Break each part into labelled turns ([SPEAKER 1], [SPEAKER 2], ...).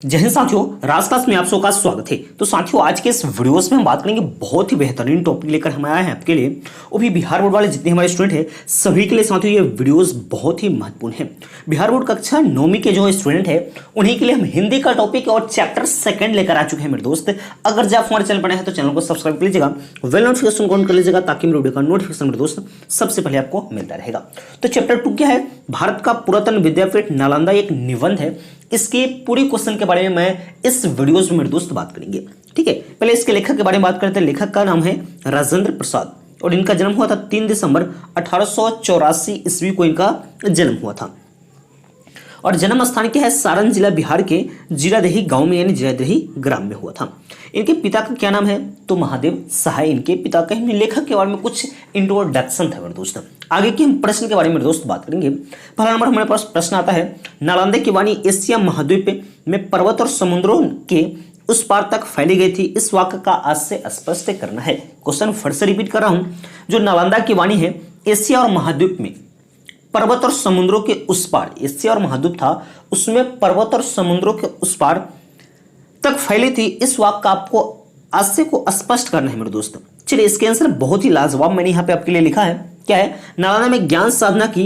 [SPEAKER 1] जय हिंद साथियों, राज क्लास में आप सबका स्वागत है। तो साथियों, आज के इस वीडियोस में हम बात करेंगे बहुत ही बेहतरीन टॉपिक लेकर हम आए हैं आपके लिए। वो भी बिहार बोर्ड वाले जितने हमारे स्टूडेंट हैं सभी के लिए साथियों ये वीडियोस बहुत ही महत्वपूर्ण है। बिहार बोर्ड कक्षा 9वीं के जो स्टूडेंट है उन्हीं के लिए हम हिंदी का टॉपिक और चैप्टर 2 लेकर आ चुके हैं मेरे दोस्त। अगर जब हमारे चैनल पर हैं तो चैनल को सब्सक्राइब कर लीजिएगा, बेल नोटिफिकेशन ऑन कर लीजिएगा ताकि मेरे वीडियो का नोटिफिकेशन मेरे दोस्त सबसे पहले आपको मिलता रहेगा। तो चैप्टर 2 क्या है? भारत का पुरातन विद्यापीठ नालंदा एक निबंध है। इसके पूरी क्वेश्चन के बारे में मैं इस वीडियोस में मेरे दोस्त बात करेंगे। ठीक है, पहले इसके लेखक के बारे में बात करते हैं। लेखक का नाम है राजेंद्र प्रसाद और इनका जन्म हुआ था 3 दिसंबर 1884 ईस्वी को इनका जन्म हुआ था। और जन्म स्थान क्या है? सारण जिला बिहार के जीरादेही गांव में यानी जीरादेही ग्राम में हुआ था। इनके पिता का क्या नाम है? तो महादेव सहाय इनके पिता का। लेखक के बारे में कुछ इंट्रोडक्शन था मेरे दोस्त। आगे के हम प्रश्न के बारे में मेरे दोस्त बात करेंगे। पहला नंबर हमारे पास प्रश्न आता है, नालंदा की वाणी एशिया महाद्वीप में पर्वत और समुद्रों के उस पार तक फैली गई थी। इस वाक्य का आज से स्पष्ट करना है। क्वेश्चन फिर से रिपीट कर रहा हूं। जो नालंदा की वाणी है एशिया और महाद्वीप में पर्वत और समुद्रों के उस पार, एशिया और महाद्वीप था उसमें पर्वत और समुद्रों के उस पार तक फैली थी। इस वाक्य का आपको आशय को स्पष्ट करना है मेरे दोस्त। चलिए, इसके आंसर बहुत ही लाजवाब मैंने यहाँ पे आपके लिए लिखा है। क्या है? नालंदा में ज्ञान साधना की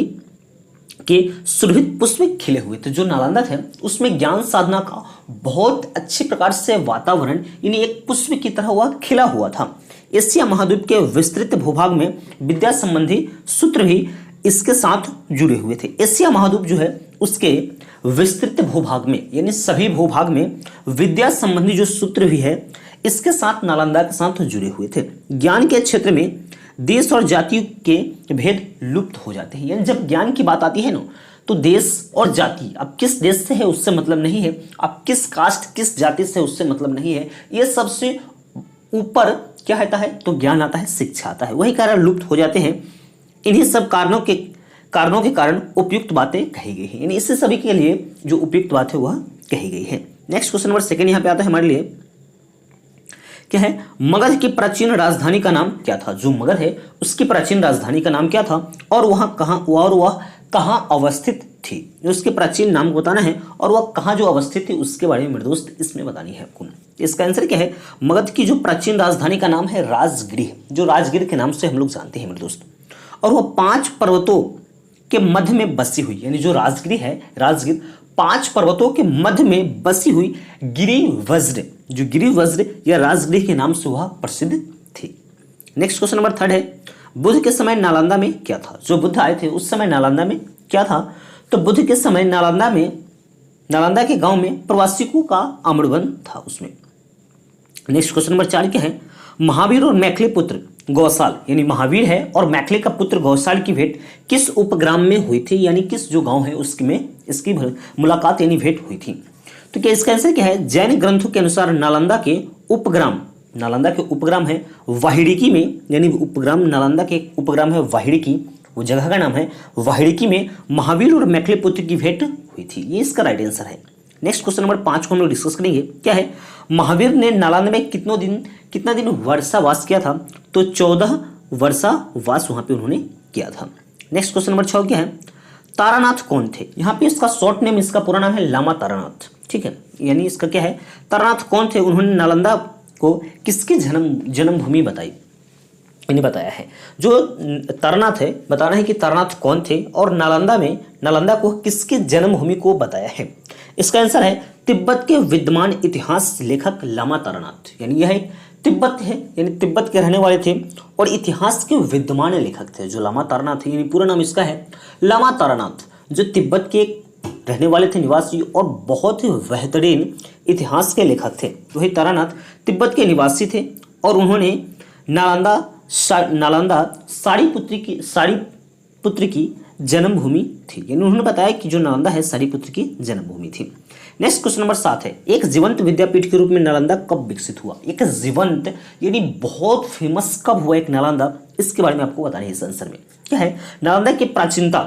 [SPEAKER 1] के सुरभित पुष्प खिले हुए थे। जो नालंदा थे उसमें ज्ञान साधना का बहुत अच्छे प्रकार से वातावरण यानी एक पुष्प की तरह हुआ खिला हुआ था। एशिया महाद्वीप के विस्तृत भूभाग में विद्या संबंधी सूत्र भी इसके साथ जुड़े हुए थे। एशिया महाद्वीप जो है उसके विस्तृत भूभाग में यानी सभी भूभाग में विद्या संबंधी जो सूत्र भी है इसके साथ नालंदा के साथ जुड़े हुए थे। ज्ञान के क्षेत्र में देश और जाति के भेद लुप्त हो जाते हैं। यानी जब ज्ञान की बात आती है ना तो देश और जाति, अब किस देश से है उससे मतलब नहीं है, अब किस कास्ट किस जाति से उससे मतलब नहीं है। ये सबसे ऊपर क्या आता है? तो ज्ञान आता है, शिक्षा आता है। वही कारण लुप्त हो जाते हैं। इन्हीं सब कारणों के कारण उपयुक्त बातें कही गई हैं। यानी इससे सभी के लिए जो उपयुक्त बात है वह कही गई है। नेक्स्ट क्वेश्चन नंबर 2 यहाँ पे आता है हमारे लिए। क्या है? मगध की प्राचीन राजधानी का नाम क्या था? जो मगध है उसकी प्राचीन राजधानी का नाम क्या था और वह कहाँ अवस्थित थी? उसके प्राचीन नाम को बताना है और वह कहाँ जो अवस्थित थी उसके बारे में मेरे दोस्त इसमें बतानी है आपको। इसका आंसर क्या है? मगध की जो प्राचीन राजधानी का नाम है राजगृह, जो राजगृह के नाम से हम लोग जानते हैं मेरे दोस्त। और वह 5 पर्वतों के मध्य में बसी हुई, यानी जो राजगृह है राजगृह 5 पर्वतों के मध्य में बसी हुई गिरिवज्र, जो गिरिवज्र या राजगृह के नाम से वह प्रसिद्ध थी। नेक्स्ट क्वेश्चन नंबर 3 है, बुद्ध के समय नालंदा में क्या था? जो बुद्ध आए थे उस समय नालंदा में क्या था? तो बुद्ध के समय नालंदा के गांव में प्रवासियों का आमड़वन था उसमें। नेक्स्ट क्वेश्चन नंबर 4 क्या है? महावीर और मैथिली पुत्र गौसाल, यानी महावीर है और मैथिली का पुत्र गौसाल की भेंट किस उपग्राम में हुई थी? यानी किस जो गांव है उसमें इसकी मुलाकात यानी भेंट हुई थी। तो क्या इसका आंसर क्या है? जैन ग्रंथों के अनुसार नालंदा के उपग्राम है वाहिड़िकी में, यानी उपग्राम नालंदा के उपग्राम है वाहिड़िकी, वो जगह का नाम है वाहिड़िकी में महावीर और मैथिली पुत्र की भेंट हुई थी। ये इसका राइट आंसर है। नेक्स्ट क्वेश्चन नंबर 5 को हम लोग डिस्कस करेंगे। क्या है? महावीर ने नालंदा में कितना दिन वर्षावास किया था? तो 14 वर्षावास वहां पे उन्होंने किया था। नेक्स्ट क्वेश्चन नंबर 6 क्या है? तारानाथ कौन थे? यहाँ पे इसका शॉर्ट नेम, इसका पूरा नाम है लामा तारानाथ। ठीक है, यानी इसका क्या है? तारानाथ कौन थे? उन्होंने नालंदा को किसकी जन्मभूमि बताई इन्हें बताया है। जो तारानाथ है बताना है कि तारानाथ कौन थे और नालंदा को किसकी जन्मभूमि को बताया है। इसका आंसर है तिब्बत के विद्यमान इतिहास लेखक लामा तारानाथ। यानी यह तिब्बत है, यानी तिब्बत के रहने वाले थे और इतिहास के विद्यमान लेखक थे जो लामा तारानाथ है। यानी पूरा नाम इसका है लामा तारानाथ, जो तिब्बत के रहने वाले थे निवासी और बहुत ही बेहतरीन इतिहास के लेखक थे। वही तारानाथ तिब्बत के निवासी थे और उन्होंने नालंदा सारिपुत्र की जन्मभूमि थी। यानी उन्होंने बताया कि जो नालंदा है सारिपुत्र की जन्मभूमि थी। नेक्स्ट क्वेश्चन नंबर 7 है, एक जीवंत विद्यापीठ के रूप में नालंदा कब विकसित हुआ? एक जीवंत यानी बहुत फेमस कब हुआ एक नालंदा, इसके बारे में आपको बताना है इस आंसर में। क्या है? नालंदा की प्राचीनता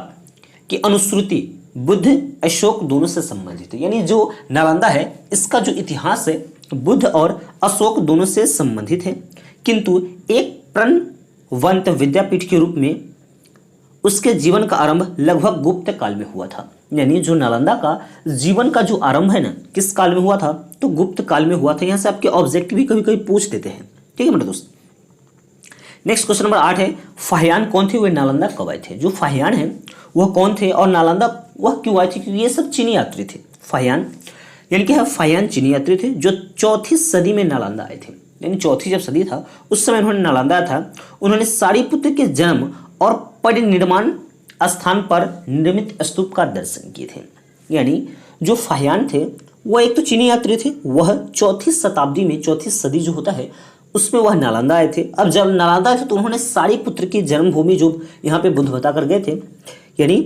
[SPEAKER 1] की अनुश्रुति बुद्ध अशोक दोनों से संबंधित है। यानी जो नालंदा है इसका जो इतिहास है बुद्ध और अशोक दोनों से संबंधित है, किंतु एक प्रणवंत विद्यापीठ के रूप में उसके जीवन का आरंभ लगभग गुप्त काल में हुआ था। यानी जो नालंदा का जीवन का जो आरंभ है ना, किस काल में हुआ था, तो गुप्त काल में हुआ था। यहाँ से आपके ऑब्जेक्टिव भी कभी कभी पूछ देते हैं। ठीक है मेरे दोस्त। नेक्स्ट क्वेश्चन नंबर 8 है, फाहियान कौन थे, वे नालंदा कब आए थे। जो फाहियान है वह कौन थे और नालंदा वह क्यों आए थे, क्योंकि ये सब चीनी यात्री थे। फाहियान यानी कि फाहियान चीनी यात्री थे जो 4वीं सदी में नालंदा आए थे। यानी 4वीं जब सदी था उस समय उन्होंने नालंदा था। उन्होंने सारिपुत्र के जन्म और परिनिर्माण स्थान पर निर्मित स्तूप का दर्शन किए थे। यानी जो फाहियान थे वह एक तो चीनी यात्री थे, वह 4वीं शताब्दी में, 4वीं सदी जो होता है उसमें वह नालंदा आए थे। अब जब नालंदा आए थे तो उन्होंने सारिपुत्र की जन्मभूमि जो यहाँ पे बुद्ध बता कर गए थे, यानी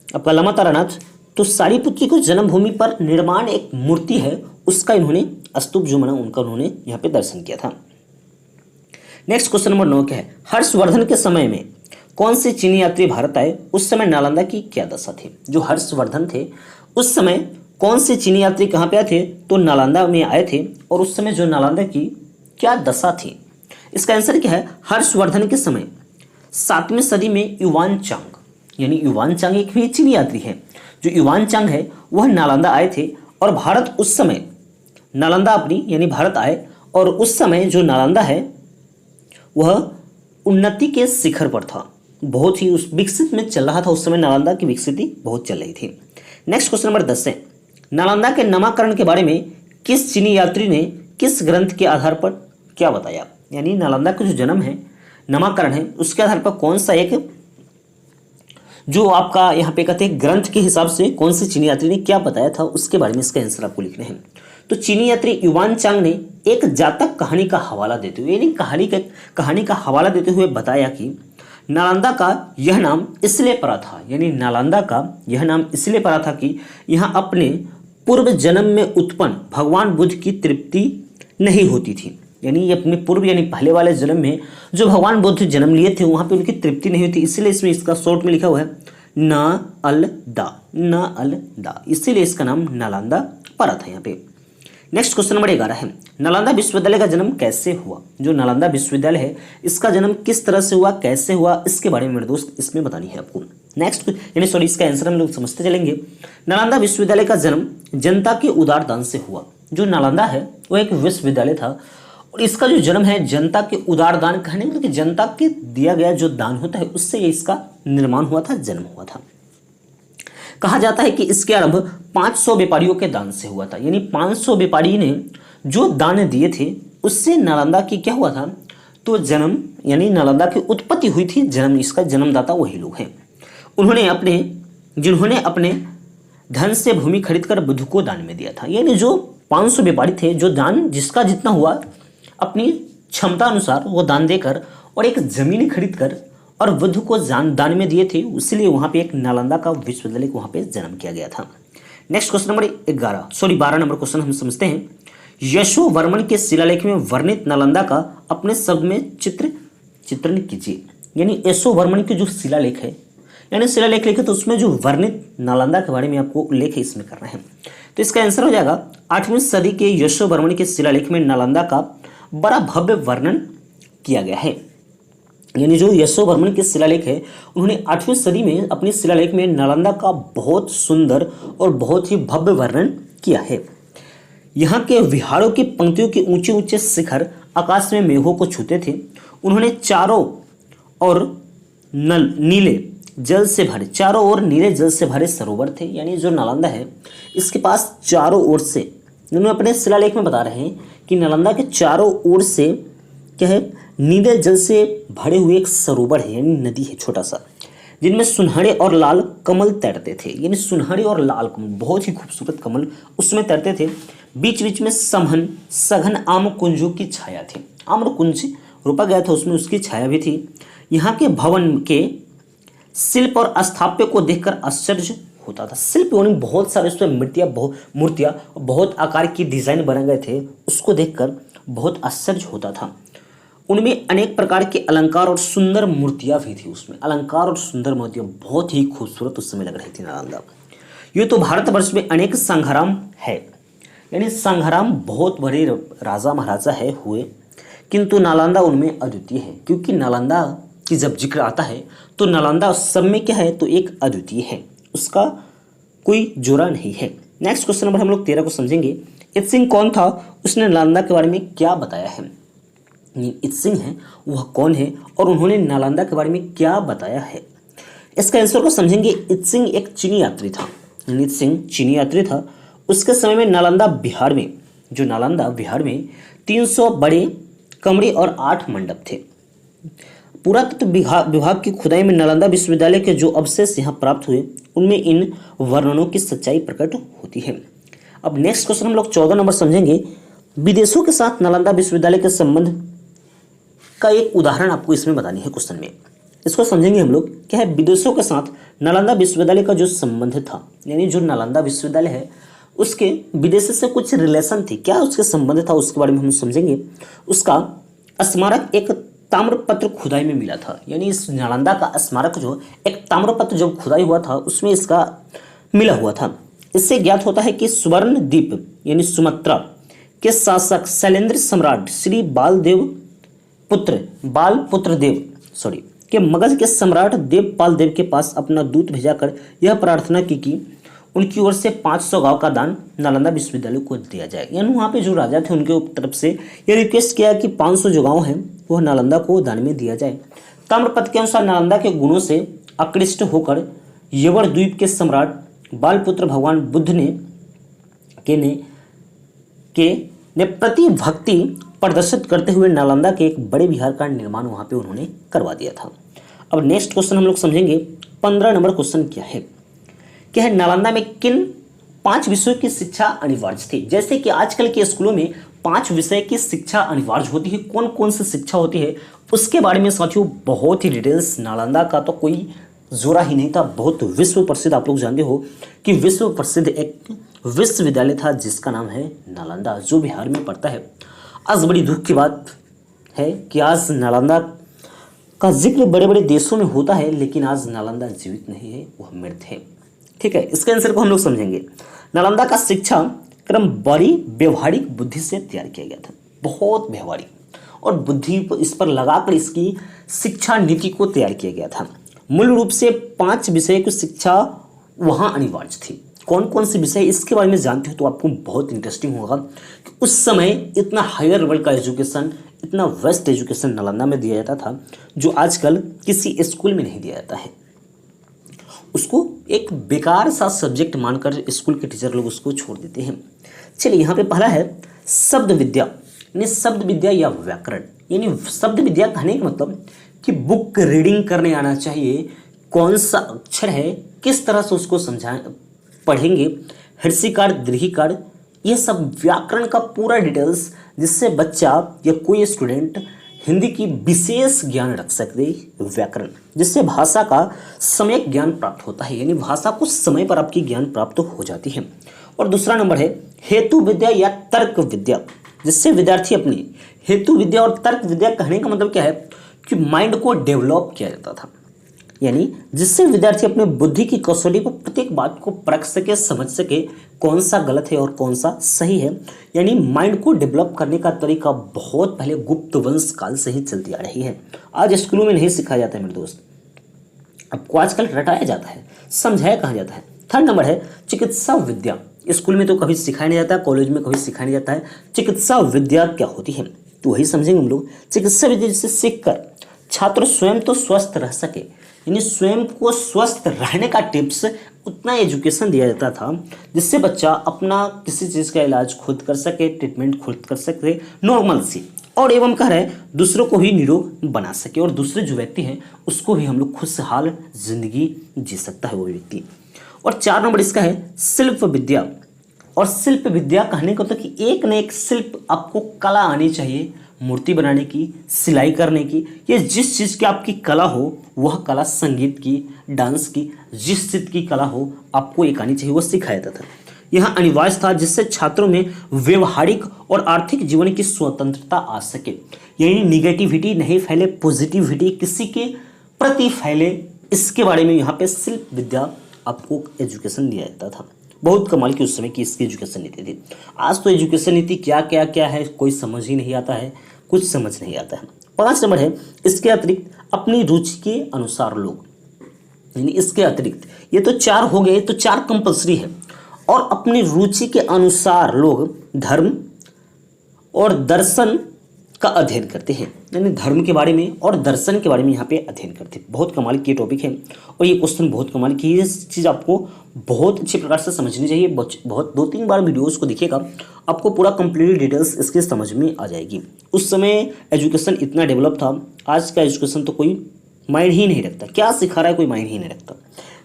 [SPEAKER 1] आपका लमा तारानाथ, तो सारिपुत्री को जन्मभूमि पर निर्माण एक मूर्ति है उसका इन्होंने स्तूप जो बना उनका उन्होंने यहाँ पे दर्शन किया था। नेक्स्ट क्वेश्चन नंबर 9 क्या है, हर्षवर्धन के समय में कौन से चीनी यात्री भारत आए, उस समय नालंदा की क्या दशा थी। जो हर्षवर्धन थे उस समय कौन से चीनी यात्री कहाँ पे आए थे, तो नालंदा में आए थे, और उस समय जो नालंदा की क्या दशा थी। इसका आंसर क्या है, हर्षवर्धन के समय 7वीं सदी में युवान चांग, यानी युवान चांग एक भी चीनी यात्री है, जो युवान चांग है वह नालंदा आए थे और भारत उस समय नालंदा अपनी यानी भारत आए, और उस समय जो नालंदा है वह उन्नति के शिखर पर था, बहुत ही उस विकसित में चल रहा था। उस समय नालंदा की विकसिति बहुत चल रही थी। नेक्स्ट क्वेश्चन नंबर 10 है, नालंदा के नामकरण के बारे में किस चीनी यात्री ने किस ग्रंथ के आधार पर क्या बताया। यानी नालंदा का जो जन्म है, नामकरण है, उसके आधार पर कौन सा एक जो आपका यहाँ पे कहते हैं ग्रंथ के हिसाब से कौन से चीनी यात्री ने क्या बताया था, उसके बारे में इसका आंसर आपको लिखना है। तो चीनी यात्री युवान चांग ने एक जातक कहानी का हवाला देते हुए, यानी कहानी का हवाला देते हुए बताया कि नालंदा का यह नाम इसलिए पड़ा था, यानी नालंदा का यह नाम इसलिए पड़ा था कि यहाँ अपने पूर्व जन्म में उत्पन्न भगवान बुद्ध की तृप्ति नहीं होती थी। यानी ये अपने पूर्व यानी पहले वाले जन्म में जो भगवान बुद्ध जन्म लिए थे वहाँ पे उनकी तृप्ति नहीं होती, इसलिए इसमें इसका शॉर्ट में लिखा हुआ है न अल दा, इसीलिए इसका नाम नालंदा पड़ा था यहाँ पे। नेक्स्ट क्वेश्चन नंबर 11 है, नालंदा विश्वविद्यालय का जन्म कैसे हुआ। जो नालंदा विश्वविद्यालय है इसका जन्म किस तरह से हुआ, कैसे हुआ, इसके बारे में मेरे दोस्त इसमें बतानी है आपको। नेक्स्ट यानी सॉरी इसका आंसर हम लोग समझते चलेंगे। नालंदा विश्वविद्यालय का जन्म जनता के उदार दान से हुआ। जो नालंदा है वो एक विश्वविद्यालय था और इसका जो जन्म है जनता के उदार दान, कहने मतलब कि जनता के दिया गया जो दान होता है उससे ये इसका निर्माण हुआ था, जन्म हुआ था। कहा जाता है कि इसके आरंभ 500 व्यापारियों के दान से हुआ था। यानी 500 व्यापारी ने जो दान दिए थे उससे नालंदा की क्या हुआ था, तो जन्म यानी नालंदा की उत्पत्ति हुई थी। जन्म इसका जन्मदाता वही लोग हैं। जिन्होंने अपने धन से भूमि खरीदकर बुद्ध को दान में दिया था। यानी जो 500 व्यापारी थे जो दान जिसका जितना हुआ अपनी क्षमता अनुसार वो दान देकर और एक जमीन खरीद कर और बुद्ध को दान में दिए थे, इसलिए वहाँ पे एक नालंदा का विश्वविद्यालय को वहाँ पे जन्म किया गया था। Next question number 12 number question हम समझते हैं। यशोवर्मन के शिलालेख में वर्णित नालंदा का अपने शब्द में चित्रण कीजिए। यानी यशोवर्मन के जो शिलालेख है, यानी शिलालेख लिखे तो उसमें जो वर्णित नालंदा के बारे में आपको उल्लेख इसमें करना है। तो इसका आंसर हो जाएगा 8वीं सदी के यशोवर्मन के शिलालेख में नालंदा का बड़ा भव्य वर्णन किया गया है। यानी जो यशोवर्मन के शिलालेख है उन्होंने 8वीं सदी में अपने शिलालेख में नालंदा का बहुत सुंदर और बहुत ही भव्य वर्णन किया है। यहाँ के विहारों की पंक्तियों के ऊंचे ऊंचे शिखर आकाश में मेघों को छूते थे। उन्होंने चारों ओर नीले जल से भरे सरोवर थे। यानी जो नालंदा है इसके पास चारों ओर से, उन्होंने अपने शिलालेख में बता रहे हैं कि नालंदा के चारों ओर से क्या है, नीले जल से भरे हुए एक सरोवर है, यानी नदी है छोटा सा, जिनमें सुनहरे और लाल कमल तैरते थे। यानी सुनहरे और लाल कमल, बहुत ही खूबसूरत कमल उसमें तैरते थे। बीच बीच में सघन आम कुंजों की छाया थी। आम्र कुंज रोपा गया था उसमें, उसकी छाया भी थी। यहाँ के भवन के शिल्प और स्थापत्य को देखकर आश्चर्य होता था। शिल्प यानी बहुत सारे उसमें मूर्तियाँ बहुत आकार की डिजाइन बनाए गए थे, उसको देखकर बहुत आश्चर्य होता था। उनमें अनेक प्रकार के अलंकार और सुंदर मूर्तियाँ भी थी। उसमें अलंकार और सुंदर मूर्तियाँ बहुत ही खूबसूरत उस समय लग रही थी नालंदा। ये तो भारतवर्ष में अनेक संग्राम है, यानी संग्राम बहुत बड़े राजा महाराजा है हुए, किंतु नालंदा उनमें अद्वितीय है। क्योंकि नालंदा की जब जिक्र आता है तो नालंदा सब में क्या है, तो एक अद्वितीय है। उसका कोई जोड़ा नहीं है। नेक्स्ट क्वेश्चन नंबर हम लोग 13 को समझेंगे। इत्सिंग कौन था, उसने नालंदा के बारे में क्या बताया है। इत्सिंग है वह कौन है और उन्होंने नालंदा के बारे में क्या बताया है। इसका आंसर को समझेंगे। इत्सिंग एक चीनी यात्री था। इत्सिंग चीनी यात्री था। उसके समय में नालंदा बिहार में 300 बड़े कमरे और 8 मंडप थे। पुरातत्व विभाग की खुदाई में नालंदा विश्वविद्यालय के जो अवशेष यहाँ प्राप्त हुए उनमें इन वर्णनों की सच्चाई प्रकट होती है। अब नेक्स्ट क्वेश्चन हम लोग 14 नंबर समझेंगे। विदेशों के साथ नालंदा विश्वविद्यालय के संबंध का एक उदाहरण आपको इसमें बतानी है क्वेश्चन में। इसको समझेंगे हम लोग। क्या है, विदेशों के साथ नालंदा विश्वविद्यालय का जो संबंध था, यानी जो नालंदा विश्वविद्यालय है उसके विदेश से कुछ रिलेशन थी, क्या उसके संबंध था, उसके बारे में हम समझेंगे। उसका स्मारक एक ताम्रपत्र खुदाई में मिला था, यानी इस नालंदा का स्मारक जो एक ताम्रपत्र जब खुदाई हुआ था उसमें इसका मिला हुआ था। इससे ज्ञात होता है कि स्वर्ण द्वीप यानी सुमात्रा के शासक शैलेंद्र सम्राट श्री बालपुत्र देव के मगध के सम्राट देवपाल देव के पास अपना दूत भेजाकर यह प्रार्थना की कि उनकी ओर से 500 गांव का दान नालंदा विश्वविद्यालय को दिया जाए। यानी वहाँ पे जो राजा थे उनके तरफ से यह रिक्वेस्ट किया कि 500 जो गांव हैं वह नालंदा को दान में दिया जाए। ताम्रपत्र के अनुसार नालंदा के गुणों से आकृष्ट होकर यवड़ द्वीप के सम्राट बालपुत्र भगवान बुद्ध ने प्रति भक्ति प्रदर्शित करते हुए नालंदा के एक बड़े विहार का निर्माण वहाँ पे उन्होंने करवा दिया था। अब नेक्स्ट क्वेश्चन हम लोग समझेंगे। 15 नंबर क्वेश्चन क्या है, नालंदा में किन 5 विषयों की शिक्षा अनिवार्य थी। जैसे कि आजकल के स्कूलों में 5 विषय की शिक्षा अनिवार्य होती है, कौन कौन सी शिक्षा होती है उसके बारे में साथियों बहुत ही डिटेल्स। नालंदा का तो कोई जोड़ा ही नहीं था, बहुत विश्व प्रसिद्ध, आप लोग जानते हो कि विश्व प्रसिद्ध एक विश्वविद्यालय था जिसका नाम है नालंदा, जो बिहार में पड़ता है। आज बड़ी दुख की बात है कि आज नालंदा का जिक्र बड़े बड़े देशों में होता है, लेकिन आज नालंदा जीवित नहीं है, वह मृत है। ठीक है, इसके आंसर को हम लोग समझेंगे। नालंदा का शिक्षा क्रम बड़ी व्यवहारिक बुद्धि से तैयार किया गया था, बहुत व्यवहारिक और बुद्धि इस पर लगाकर इसकी शिक्षा नीति को तैयार किया गया था। मूल रूप से 5 विषय की शिक्षा वहाँ अनिवार्य थी। कौन कौन से विषय, इसके बारे में जानते हो तो आपको बहुत इंटरेस्टिंग होगा कि उस समय इतना हायर लेवल का एजुकेशन, इतना बेस्ट एजुकेशन नालंदा में दिया जाता था जो आजकल किसी स्कूल में नहीं दिया जाता है। उसको एक बेकार सा सब्जेक्ट मानकर स्कूल के टीचर लोग उसको छोड़ देते हैं। चलिए, यहाँ पे पहला है शब्द विद्या, यानी शब्द विद्या या व्याकरण। यानी शब्द विद्या कहने का मतलब कि बुक रीडिंग करने आना चाहिए, कौन सा अक्षर है किस तरह से उसको समझाएं, पढ़ेंगे, हर्षिकार दीर्घिकार, ये सब व्याकरण का पूरा डिटेल्स, जिससे बच्चा या कोई स्टूडेंट हिंदी की विशेष ज्ञान रख सकते। व्याकरण जिससे भाषा का सम्यक ज्ञान प्राप्त होता है, यानी भाषा को समय पर आपकी ज्ञान प्राप्त हो जाती है। और दूसरा नंबर है हेतु विद्या या तर्क विद्या, जिससे विद्यार्थी अपनी हेतु विद्या और तर्क विद्या कहने का मतलब क्या है कि माइंड को डेवलप किया जाता था, यानी जिससे विद्यार्थी अपने बुद्धि की कसौटी पर प्रत्येक बात को परख सके, समझ सके कौन सा गलत है और कौन सा सही है। यानी माइंड को डेवलप करने का तरीका बहुत पहले गुप्त वंश काल से ही चलती आ रही है। आज स्कूलों में नहीं सिखाया जाता है मेरे दोस्त, आपको आजकल रटाया जाता है, समझाया कहा जाता है। थर्ड नंबर है चिकित्सा विद्या। स्कूल में तो कभी सिखाया नहीं जाता, कॉलेज में कभी सिखाया नहीं जाता है। चिकित्सा विद्या क्या होती है तो वही समझेंगे हम लोग। चिकित्सा विद्या जिसे सीखकर छात्र स्वयं तो स्वस्थ रह सके, यानी स्वयं को स्वस्थ रहने का टिप्स, उतना एजुकेशन दिया जाता था जिससे बच्चा अपना किसी चीज़ का इलाज खुद कर सके, ट्रीटमेंट खुद कर सके नॉर्मल सी, और एवं कह रहे दूसरों को भी निरोग बना सके, और दूसरे जो व्यक्ति हैं उसको भी हम लोग खुशहाल जिंदगी जी सकता है वो व्यक्ति। और 4 नंबर इसका है शिल्प विद्या। और शिल्प विद्या कहने को तो कि एक न एक शिल्प, आपको कला आनी चाहिए, मूर्ति बनाने की, सिलाई करने की, ये जिस चीज़ की आपकी कला हो वह कला, संगीत की, डांस की, जिस चीज़ की कला हो आपको एक आनी चाहिए, वो सिखाया जाता था। यह अनिवार्य था जिससे छात्रों में व्यवहारिक और आर्थिक जीवन की स्वतंत्रता आ सके, यानी निगेटिविटी नहीं फैले, पॉजिटिविटी किसी के प्रति फैले, इसके बारे में यहाँ पे शिल्प विद्या आपको एजुकेशन दिया जाता था। बहुत कमाल की उस समय की इसकी एजुकेशन नीति थी। आज तो एजुकेशन नीति क्या क्या क्या है कोई समझ ही नहीं आता है, कुछ समझ नहीं आता है। 5 नंबर है इसके अतिरिक्त अपनी रुचि के अनुसार लोग, यानी इसके अतिरिक्त ये तो 4 हो गए, तो 4 कंपल्सरी है। और अपनी रुचि के अनुसार लोग धर्म और दर्शन का अध्ययन करते हैं, यानी धर्म के बारे में और दर्शन के बारे में यहाँ पे अध्ययन करते हैं। बहुत कमाल की टॉपिक है और ये क्वेश्चन बहुत कमाल की, ये चीज़ आपको बहुत अच्छी प्रकार से समझनी चाहिए। बहुत 2-3 बार वीडियोस को देखिएगा, आपको पूरा कंप्लीट डिटेल्स इसके समझ में आ जाएगी। उस समय एजुकेशन इतना डेवलप था, आज का एजुकेशन तो कोई माइंड ही नहीं रखता, क्या सिखा रहा है कोई माइंड ही नहीं रखता।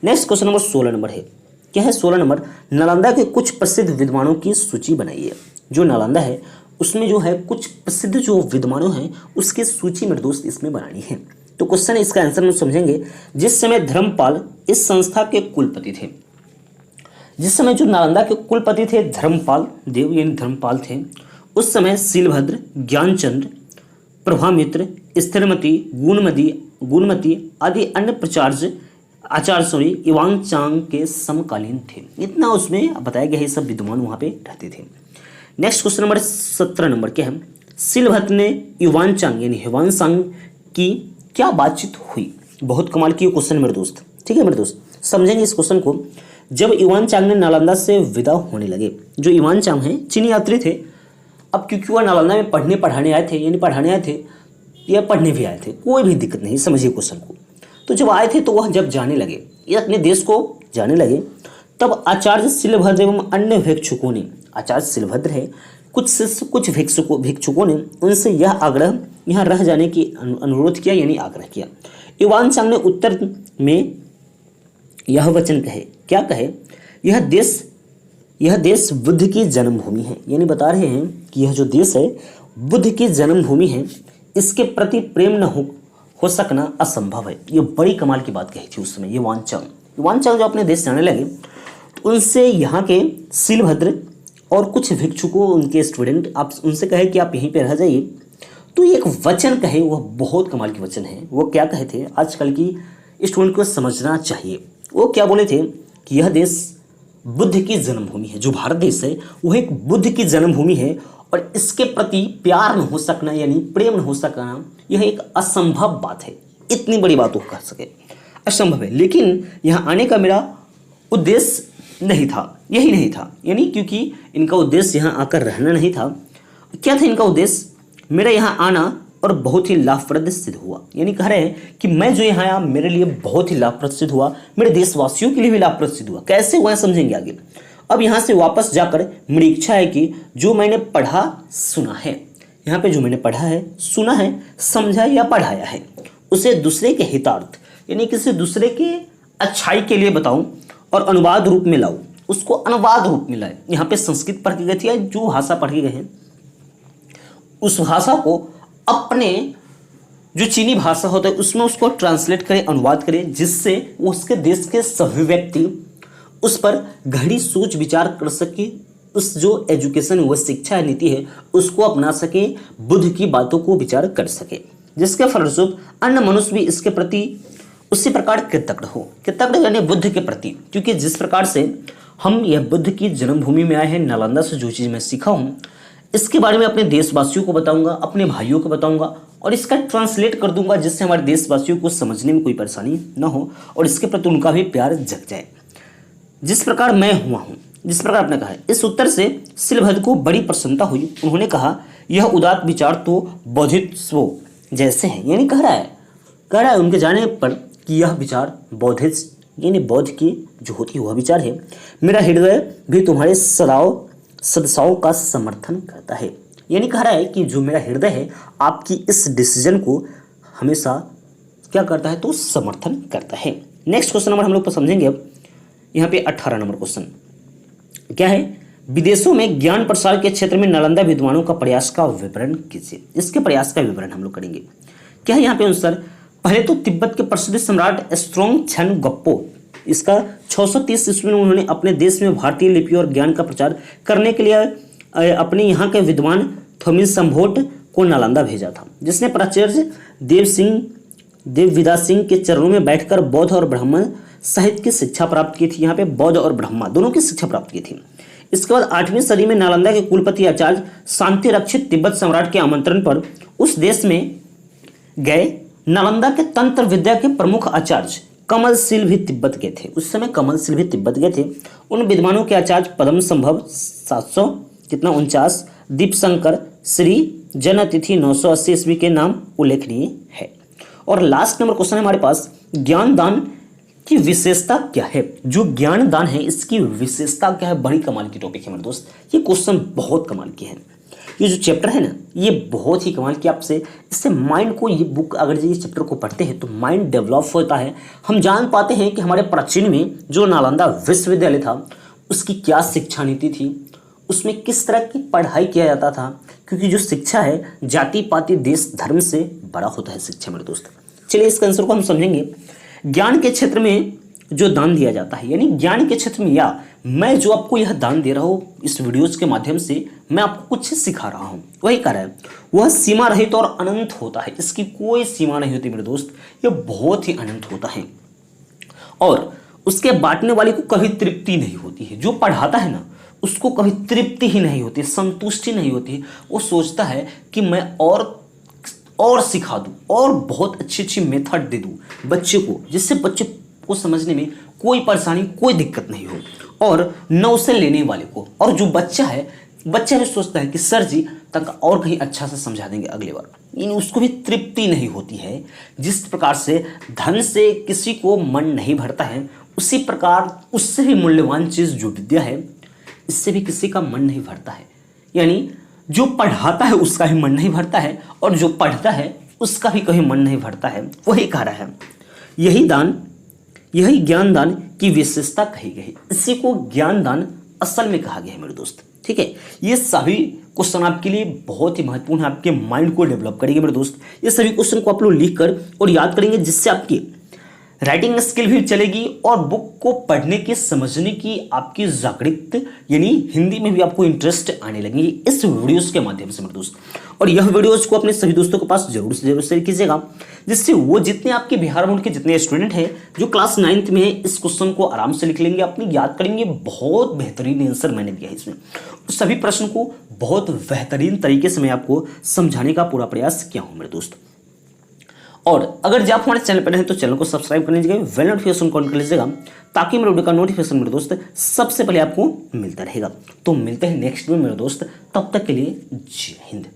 [SPEAKER 1] नेक्स्ट क्वेश्चन नंबर 16 नंबर है, क्या है 16 नंबर, नालंदा के कुछ प्रसिद्ध विद्वानों की सूची बनाइए। जो नालंदा है उसमें जो है कुछ प्रसिद्ध जो विद्वानों हैं उसकी सूची मेरे दोस्त इसमें बनानी है। तो क्वेश्चन है, इसका आंसर हम समझेंगे। जिस समय धर्मपाल इस संस्था के कुलपति थे, जिस समय जो नालंदा के कुलपति थे धर्मपाल देव यानी धर्मपाल थे, उस समय शीलभद्र, ज्ञानचंद्र, प्रभामित्र, स्थिरमती, गुणमती आदि अन्य आचार्य युवांगचांग के समकालीन थे। इतना उसमें बताया गया है, सब विद्वान वहाँ पे रहते थे। नेक्स्ट क्वेश्चन नंबर 17 नंबर क्या है, शीलभद्र ने युवांगचांग यानी ह्वेनसांग की क्या बातचीत हुई। बहुत कमाल की क्वेश्चन मेरे दोस्त, ठीक है मेरे दोस्त, समझेंगे इस क्वेश्चन को। जब युवांगचांग ने नालंदा से विदा होने लगे, जो युवांगचांग हैं चीनी यात्री थे, अब क्योंकि वह नालंदा में पढ़ाने आए थे या पढ़ने भी आए थे, कोई भी दिक्कत नहीं, समझिए क्वेश्चन को। तो जब आए थे तो वह जब जाने लगे, ये अपने देश को जाने लगे, तब आचार्य शीलभद्र एवं अन्य भिक्षुकों ने, आचार्य शीलभद्र है, कुछ शिष्य कुछ भिक्षुकों ने उनसे यह आग्रह यहाँ रह जाने की अनुरोध किया, यानी आग्रह किया। युवांगचांग ने उत्तर में यह वचन कहे, क्या कहे, यह देश बुद्ध की जन्मभूमि है, यानी बता रहे हैं कि यह जो देश है बुद्ध की जन्मभूमि है, इसके प्रति प्रेम न हो सकना असंभव है। ये बड़ी कमाल की बात कही थी उस समय युवांगचांग जो अपने देश जाने लगे, तो उनसे यहाँ के शीलभद्र और कुछ भिक्षुकों, उनके स्टूडेंट, आप उनसे कहे कि आप यहीं पे रह जाइए। तो एक वचन कहे, वह बहुत कमाल की वचन है। वो क्या कहे थे, आजकल की स्टूडेंट को समझना चाहिए। वो क्या बोले थे कि यह देश बुद्ध की जन्मभूमि है, जो भारत देश है वह एक बुद्ध की जन्मभूमि है और इसके प्रति प्यार न हो सकना यानी प्रेम न हो सकना यह एक असंभव बात है। इतनी बड़ी बात वो कह सके, असंभव है। लेकिन यहाँ आने का मेरा उद्देश्य नहीं था, यही नहीं था, यानी क्योंकि इनका उद्देश्य यहाँ आकर रहना नहीं था। क्या था इनका उद्देश्य, मेरा यहाँ आना और बहुत ही लाभप्रद सिद्ध हुआ, यानी कह रहे हैं कि मैं जो यहाँ आया मेरे लिए बहुत ही लाभप्रद सिद्ध हुआ, मेरे देशवासियों के लिए भी लाभप्रद सिद्ध हुआ। कैसे हुआ समझेंगे आगे। अब यहाँ से वापस जाकर मेरी इच्छा है कि जो मैंने पढ़ा सुना है, यहाँ पे जो मैंने पढ़ा है सुना है समझा या पढ़ाया है, उसे दूसरे के हितार्थ यानी किसी दूसरे के अच्छाई के लिए बताऊं और अनुवाद रूप में लाऊं, उसको अनुवाद रूप में लाए। यहाँ पे संस्कृत पढ़ के गए थे या जो भाषा पढ़ के गए हैं उस भाषा को अपने जो चीनी भाषा होता है उसमें उसको ट्रांसलेट करें, अनुवाद करें, जिससे उसके देश के सभी व्यक्ति उस पर गहरी सोच विचार कर सके, उस जो एजुकेशन व शिक्षा नीति है उसको अपना सके, बुद्ध की बातों को विचार कर सके, जिसके फलस्वरूप अन्य मनुष्य भी इसके प्रति उसी प्रकार कृतज्ञ हो। कृतज्ञ यानी बुद्ध के प्रति, क्योंकि जिस प्रकार से हम यह बुद्ध की जन्मभूमि में आए हैं, नालंदा से जो चीज़ मैं सीखा हूँ इसके बारे में अपने देशवासियों को बताऊंगा, अपने भाइयों को बताऊंगा और इसका ट्रांसलेट कर दूंगा, जिससे हमारे देशवासियों को समझने में कोई परेशानी न हो और इसके प्रति उनका भी प्यार जग जाए। जिस प्रकार मैं हुआ हूँ, जिस प्रकार आपने कहा है। इस उत्तर से शीलभद्र को बड़ी प्रसन्नता हुई। उन्होंने कहा यह उदात्त विचार तो बौद्धित्व जैसे हैं, यानी कह रहा है उनके जाने पर कि यह विचार बौद्धित्व यानी बौद्ध की जो होती है वह विचार है। मेरा हृदय भी तुम्हारे सदसाओं का समर्थन करता है, यानी कह रहा है कि जो मेरा हृदय है आपकी इस डिसीजन को हमेशा क्या करता है तो समर्थन करता है। नेक्स्ट क्वेश्चन नंबर हम लोग समझेंगे अब यहाँ पे 18 नंबर क्वेश्चन क्या है, विदेशों में ज्ञान प्रसार के क्षेत्र में नालंदा विद्वानों का प्रयास का विवरण कीजिए। इसके प्रयास का विवरण हम लोग करेंगे। क्या है यहाँ पे आंसर, पहले तो तिब्बत के प्रसिद्ध सम्राट स्ट्रोंग छनगप्पो, इसका 630 ईस्वी में उन्होंने अपने देश में भारतीय लिपि और ज्ञान का प्रचार करने के लिए अपने यहाँ के विद्वान थोमिसंभोट को नालंदा भेजा था, जिसने प्राचार्य देवविदा सिंह के चरणों में बैठकर बौद्ध और ब्राह्मण साहित्य की शिक्षा प्राप्त की थी। यहाँ पे बौद्ध और ब्रह्मा दोनों की शिक्षा प्राप्त की थी। इसके बाद 8वीं सदी में नालंदा के कुलपति आचार्य शांति रक्षित तिब्बत सम्राट के आमंत्रण पर उस देश में गए। नालंदा के तंत्र विद्या के प्रमुख आचार्य कमलशील भी तिब्बत गए थे। उस समय कमलशील भी तिब्बत गए थे। उन विद्वानों के आचार्य पद्म संभव 749, दीपशंकर, श्री जनतिथि 980 ईस्वी के नाम उल्लेखनीय है। और लास्ट नंबर क्वेश्चन है हमारे पास, ज्ञान दान की विशेषता क्या है? जो ज्ञान दान है इसकी विशेषता क्या है? बड़ी कमाल की टॉपिक है मेरे दोस्त, ये क्वेश्चन बहुत कमाल के हैं। ये जो चैप्टर है ना, ये बहुत ही कमाल की, आपसे इससे माइंड को, ये बुक अगर ये चैप्टर को पढ़ते हैं तो माइंड डेवलप होता है। हम जान पाते हैं कि हमारे प्राचीन में जो नालंदा विश्वविद्यालय था उसकी क्या शिक्षा नीति थी, उसमें किस तरह की पढ़ाई किया जाता था, क्योंकि जो शिक्षा है जाति पाति देश धर्म से बड़ा होता है शिक्षा मेरे दोस्त। चलिए इसका आंसर को हम समझेंगे। ज्ञान के क्षेत्र में जो दान दिया जाता है, यानी ज्ञान के क्षेत्र में, या मैं जो आपको यह दान दे रहा हूँ इस वीडियोस के माध्यम से, मैं आपको कुछ सिखा रहा हूँ, वही कार्य है, वह सीमा रहित और अनंत होता है। इसकी कोई सीमा नहीं होती मेरे दोस्त, यह बहुत ही अनंत होता है। और उसके बांटने वाले को कभी तृप्ति नहीं होती है। जो पढ़ाता है ना उसको कभी तृप्ति ही नहीं होती, संतुष्टि नहीं होती। वो सोचता है कि मैं और सिखा दूं और बहुत अच्छी अच्छी मेथड दे दूं बच्चे को, जिससे बच्चे को समझने में कोई परेशानी, कोई दिक्कत नहीं हो, और न उसे लेने वाले को। और जो बच्चा है, बच्चा भी सोचता है कि सर जी तक और कहीं अच्छा से समझा देंगे अगली बार, यानी उसको भी तृप्ति नहीं होती है। जिस प्रकार से धन से किसी को मन नहीं भरता है, उसी प्रकार उससे भी मूल्यवान चीज़ जो विद्या है, इससे भी किसी का मन नहीं भरता है। यानी जो पढ़ाता है उसका भी मन नहीं भरता है, और जो पढ़ता है उसका भी कहीं मन नहीं भरता है। वही कारण है, यही ज्ञान दान की विशेषता कही गई। इसी को ज्ञान दान असल में कहा गया है मेरे दोस्त। ठीक है, ये सभी क्वेश्चन आपके लिए बहुत ही महत्वपूर्ण है, आपके माइंड को डेवलप करेंगे मेरे दोस्त। ये सभी क्वेश्चन को आप लोग लिख कर और याद करेंगे, जिससे आपकी राइटिंग स्किल भी चलेगी और बुक को पढ़ने की, समझने की आपकी जागृत, यानी हिंदी में भी आपको इंटरेस्ट आने लगेगी इस वीडियोस के माध्यम से मेरे दोस्त। और यह वीडियोस को अपने सभी दोस्तों के पास जरूर से जरूर शेयर कीजिएगा, जिससे वो जितने आपके बिहार बोर्ड के जितने स्टूडेंट हैं जो क्लास 9th में है, इस क्वेश्चन को आराम से लिख लेंगे, अपनी याद करेंगे। बहुत बेहतरीन आंसर मैंने दिया है इसमें। सभी प्रश्न को बहुत बेहतरीन तरीके से मैं आपको समझाने का पूरा प्रयास किया हूँ मेरे दोस्त। और अगर जब आप हमारे चैनल पर हैं तो चैनल को सब्सक्राइब कर लीजिएगा, बेल नोटिफिकेशन ऑन कर लीजिएगा, ताकि मेरे वीडियो का नोटिफिकेशन मेरे दोस्त सबसे पहले आपको मिलता रहेगा। तो मिलते हैं नेक्स्ट में मेरे दोस्त, तब तक के लिए जय हिंद।